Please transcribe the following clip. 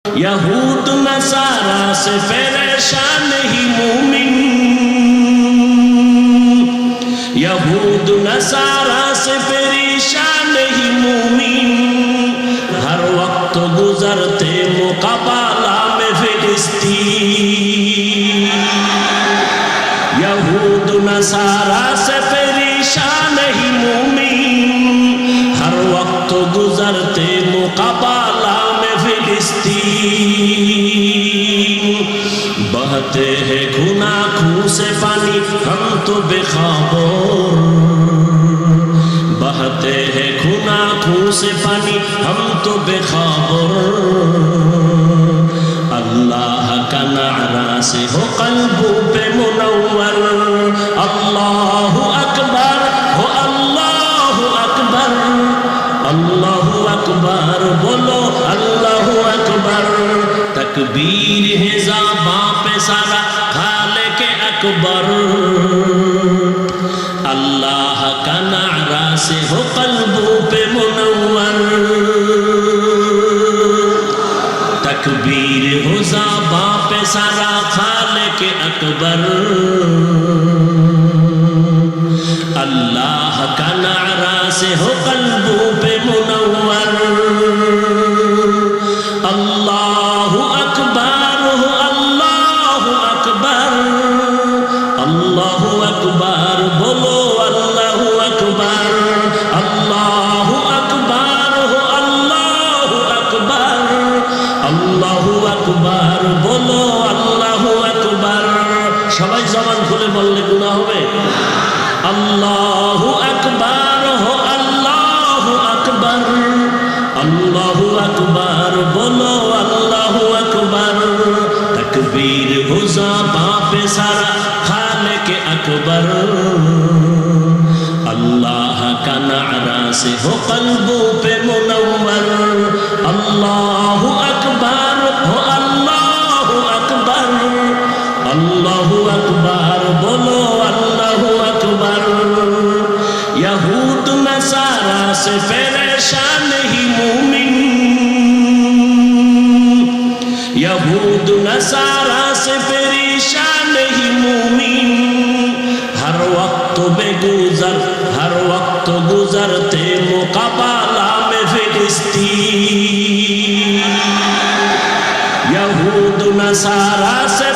यहूद नसारा से परेशान ही मोमिन, यहूद नसारा से परेशान ही मोमिन, हर वक्त गुजरते मुकाबला में फिलिस्तीन। यहूद नसारा से परेशान ही मोमिन, हर वक्त गुजरते मुकाबला में फिलिस्तीन। बहते हैं खूना खून से पानी हम तो बेखबर, बहते हैं खूना खून से पानी हम तो बेखबर। अल्लाह का नारा से हो कल्बों पे मुनव्वर, अल्लाहु अकबर हो अल्लाहु अकबर, अल्लाहु अकबर बोलो अल्लाहु अकबर। तकबीर है ज़बां पे सारा खाले के अकबर, अल्लाह का नारा से हो कल्बों पे मुनव्वर। तकबीर हो ज़बां पे सारा खाले के अकबर, अल्लाह का नारा से हो कल्बों पे मुनव्वर। अल्लाहु अकबर हो अल्लाहु अकबर, अल्लाहु अकबर बोलो अल्लाहु अकबर, अल्लाहु अकबर हो अल्लाहु अकबर, अल्लाहु अकबर बोलो अल्लाहु अकबर। সবাই জবান খুলে বললে গুনাহ হবে। अल्लाहु अकबर हो अल्लाहु अकबर, अल्लाहु अकबर बोलो अल्लाहु अकबर। तकबीर हो ज़बां पे सारा खाले के अकबर, अल्लाह का नारा से हो कल्बों पे मुनव्वर। अल्लाहु अकबर हो अल्लाहु अकबर, अल्लाहु अकबर बोलो अल्लाहु अकबर। यहूद नसारा से परेशान ही मोमिन, यहूद नसारा से परेशान ही मोमिन, हर वक्त बेगुजर हर वक्त गुजरते मुकाबला में फिलिस्तीन। यहूद नसारा से